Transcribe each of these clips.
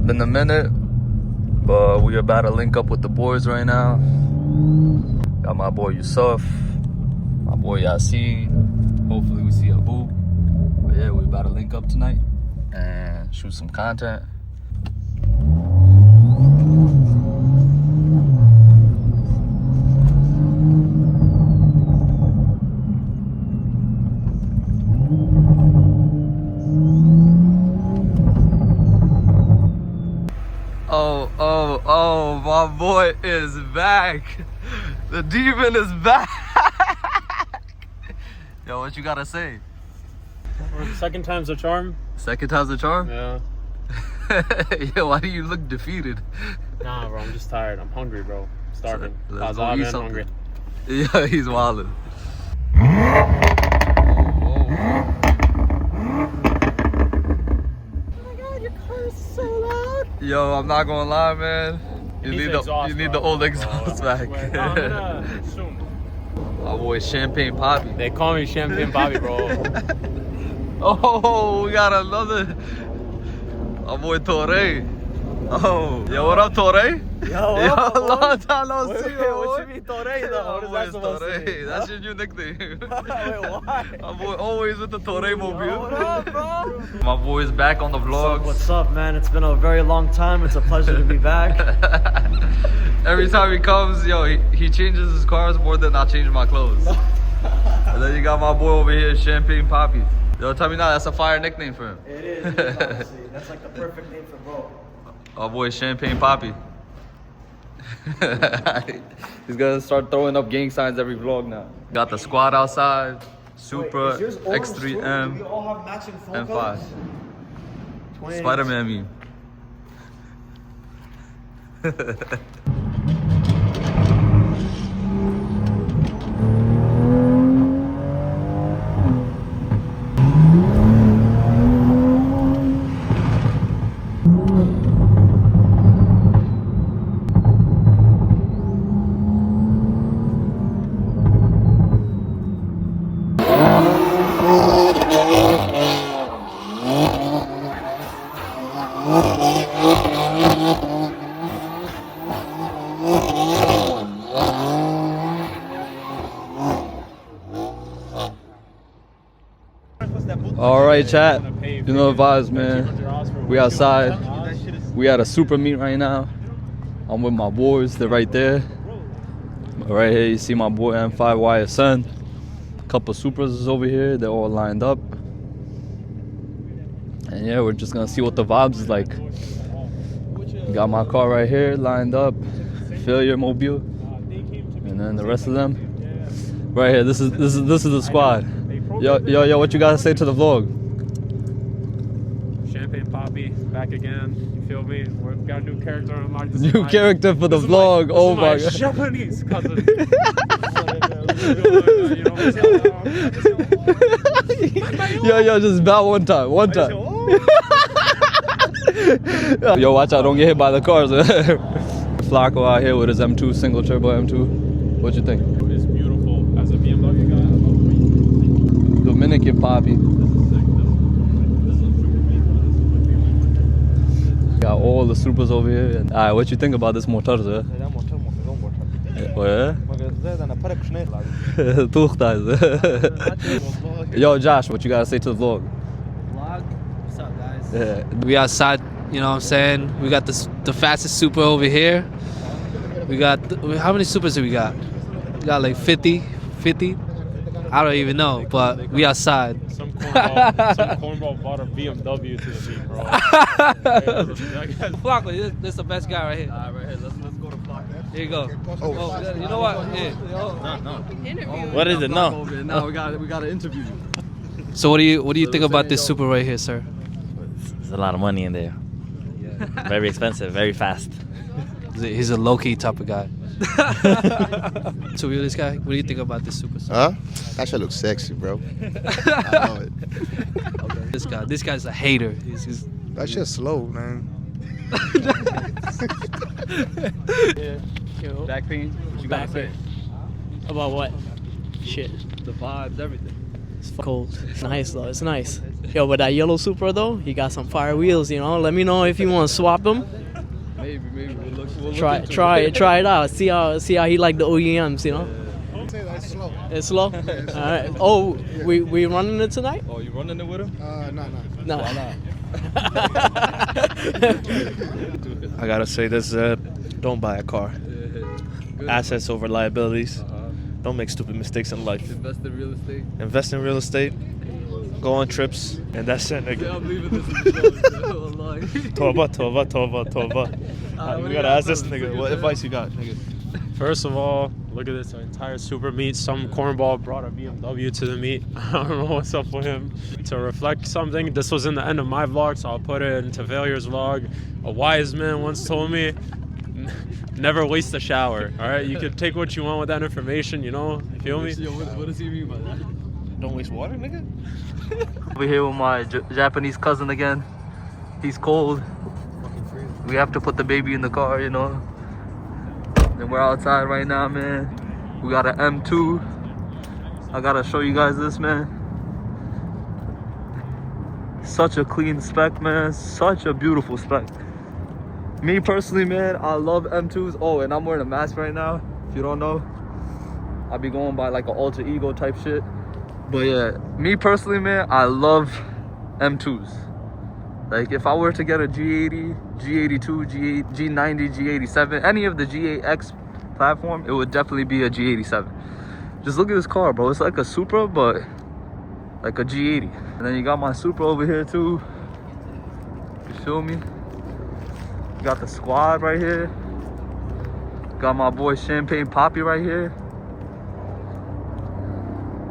been a minute, but we about to link up with the boys right now. Got my boy Yusuf, my boy Yasin. Hopefully we see a hoop. But yeah, we about to link up tonight and shoot some content. Oh, my boy is back. The demon is back. Yo, what you gotta say? Second time's a charm. Second time's a charm? Yeah. Yo, why do you look defeated? Nah, bro, I'm just tired. I'm hungry, bro. Starving. So, let's go eat something. Hungry. Yeah, he's wildin'. Yo, I'm not gonna lie, man. You need the old exhaust back. My boy Champagne Poppy. They call me Champagne Poppy, bro. Oh, we got another. My boy Torre. Oh, yo, what up, Torre? Yo, long time no see. What you mean Torre though? What is that supposed to mean? That's your new nickname. Wait, why? My boy always with the Torre mobile. What up, bro? My boy's back on the vlogs. What's up, man? It's been a very long time. It's a pleasure to be back. Every time he comes, yo, he changes his cars more than I change my clothes. And then you got my boy over here, Champagne Poppy. Yo, tell me now, that's a fire nickname for him. It is, honestly. That's like the perfect name for bro. Our boy Champagne Poppy. He's gonna start throwing up gang signs every vlog now. Got the squad outside. Supra, Wait, is yours orange too? Do X3M, we all have matching phone M5. colors? Twins. Spider-Man meme. All right, chat. You know the vibes, man. We outside. We at a Supra meet right now. I'm with my boys. They're right there. Right here, you see my boy M5 YSN. A couple Supras is over here. They're all lined up. And yeah, we're just gonna see what the vibes is like. Got my car right here lined up. Failure mobile. And then the rest of them. Right here. This is the squad. Yo, what you gotta say to the vlog? Champagne Poppy, back again. You feel me? We've got a new character on our New character for the vlog. Oh my god. Japanese cousin. Yo, just bow one time. Yo, watch out, don't get hit by the cars. Flacco out here with his M2, single turbo M2. What you think? It's beautiful. As a BMW guy, I love it. Dominican Poppy. Got all the Supras over here. Alright, what you think about this motor, sir? Yo, Josh, what you gotta say to the vlog? What's up, guys? Yeah. We outside, you know what I'm saying? We got the fastest Supra over here. We got, how many Supras do we got? We got like 50? I don't even know, but we outside. Some cornball bought a BMW to the beat, bro. Flacco, this is the best guy right here. Alright, right here, let's go to Flacco. Here you go. Oh, you know what? Here. What is it? No. Now we gotta interview you. So what do you think about this Supra right here, sir? There's a lot of money in there. Very expensive, very fast. He's a low-key type of guy. So you this guy, what do you think about this Supra? Huh? That shit looks sexy, bro. I love it. This guy's a hater. That shit's slow, man. Back pain? What you gotta say? About what? Shit. The vibes, everything. It's cold. It's nice though. It's nice. Yo, but that yellow Supra though, he got some fire wheels. You know, let me know if you want to swap them. Maybe we'll look Try it out. See how he like the OEMs. You know. It's slow. It's slow. All right. Oh, we running it tonight? Oh, you running it with him? No. Why not? I gotta say this, don't buy a car. Good. Assets over liabilities. Don't make stupid mistakes in life. Invest in real estate. Invest in real estate. Go on trips. And that's it, nigga. Yeah, I'm leaving this in the show. Tova. You gotta ask this nigga, what advice you got, nigga? First of all, look at this entire Supra meet. Some cornball brought a BMW to the meet. I don't know what's up with him. To reflect something, this was in the end of my vlog, so I'll put it into Failure's vlog. A wise man once told me, never waste a shower, all right? You could take what you want with that information, you know? You feel me? Yo, what does he mean by that? Don't waste water, nigga? We're here with my Japanese cousin again. He's cold. We have to put the baby in the car, you know? And we're outside right now, man. We got an M2. I gotta show you guys this, man. Such a clean spec, man. Such a beautiful spec. Me personally, man, I love M2s. Oh, and I'm wearing a mask right now. If you don't know, I'll be going by like an alter ego type shit. But yeah, me personally, man, I love M2s. Like if I were to get a G80, G82, G90, G87, any of the G8X platform, it would definitely be a G87. Just look at this car, bro. It's like a Supra, but like a G80. And then you got my Supra over here too. You feel me? You got the squad right here. Got my boy Champagne Poppy right here.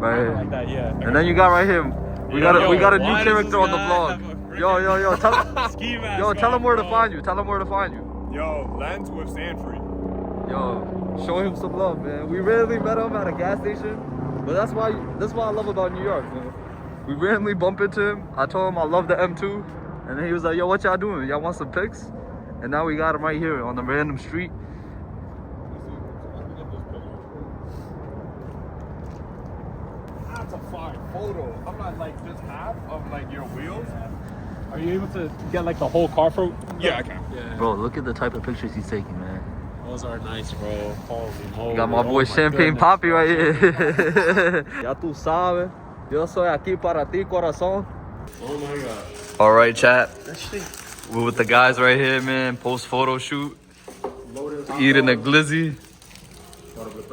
Right here. Like that, yeah. And then you got right here. We got a new character on the vlog. Yo, tell him where to find you. Tell him where to find you. Yo, Lens with Sanford. Yo, show him some love, man. We randomly met him at a gas station, but that's why I love about New York, man. We randomly bump into him. I told him I love the M2, and then he was like, yo, what y'all doing? Y'all want some pics? And now we got him right here on the random street. That's a fine photo. I'm not like just half of like your wheels. Are you able to get like the whole car for? Yeah, I can. Yeah. Bro, look at the type of pictures he's taking, man. Those are nice, bro. Holy moly. Got my boy Oh Champagne goodness, Poppy bro. right here. Ya tú sabes, yo soy aquí para ti, corazón. Oh my god. All right, chat. We're with the guys right here, man. Post photo shoot. Eating a glizzy.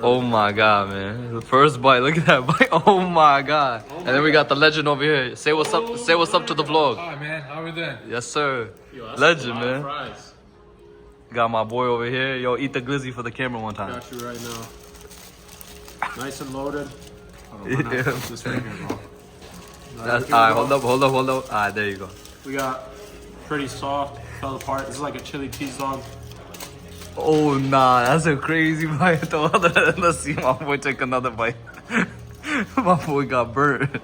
Oh my god, man. The first bite. Look at that bite. Oh my god. And then we got the legend over here. Say what's up. Say what's up to the vlog. Hi, man. How we doing? Yes, sir. Yo, that's Legend, a lot of man. fries. Got my boy over here. Yo, eat the glizzy for the camera one time. Got you right now. Nice and loaded. Yeah. This right here, bro. That's, all right, hold up. All right, there you go. We got pretty soft, fell apart. This is like a chili cheese dog. Oh nah, that's a crazy bite. Let's see my boy take another bite. My boy got burnt.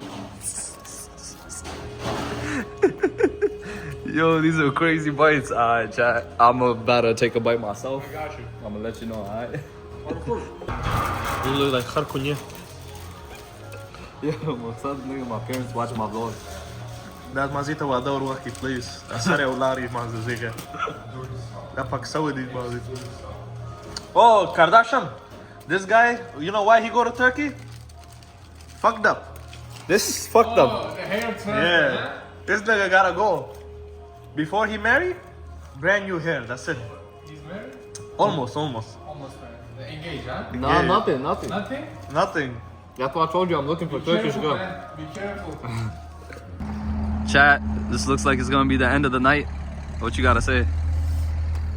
Yo, these are crazy bites. Alright, chat. I'm about to take a bite myself. I got you. I'm gonna let you know, alright? You look like Kharkunya. Yo, what's up, nigga? My parents watch my vlog. That's Mazita Wador Waki, please. That's how Lari Maziga. That fuck Saudi Mazit. Oh, Kardashian. This guy, you know why he go to Turkey? Fucked up. This fucked up. The hair Yeah. This nigga gotta go. Before he marry, brand new hair. That's it. He's married? Almost. Almost married. They're engaged, huh? Nah, Yeah. nothing. Nothing. That's why I told you I'm looking for Turkish girl. Man. Be careful. Chat, this looks like it's gonna be the end of the night. What you gotta say?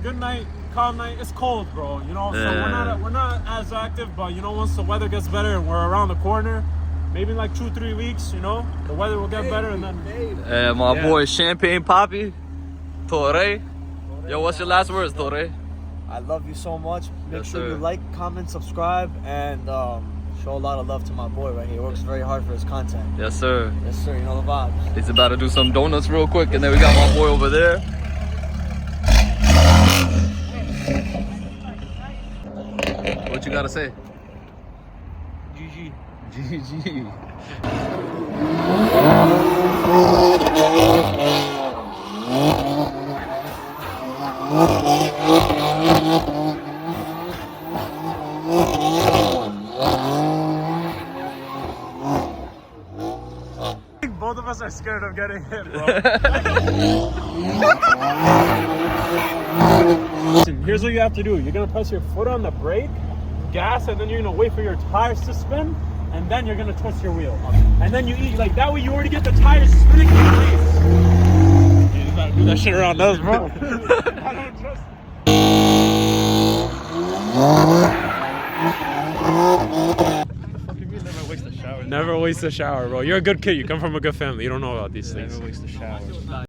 Good night, calm night. It's cold, bro. You know, so Yeah. we're not as active, but you know, once the weather gets better and we're around the corner, maybe in like 2-3 weeks, you know, the weather will get better and then. My boy Champagne Poppy, Torre. Yo, what's your last words, Torre? I love you so much. Make Yes, sure sir. you like, comment, subscribe, and show a lot of love to my boy right here. He works very hard for his content. Yes, sir. Yes, sir. You know the vibes. He's about to do some donuts real quick, and then we got my boy over there. What you gotta say? GG. GG. Both of us are scared of getting hit, bro. Listen, here's what you have to do. You're gonna press your foot on the brake, gas, and then you're gonna wait for your tires to spin, and then you're gonna twist your wheel. And then you eat like that way. You already get the tires spinning in place. You gotta do that shit around us, bro. I don't trust. Never waste a shower, bro. You're a good kid. You come from a good family. You don't know about these things. Never waste a shower.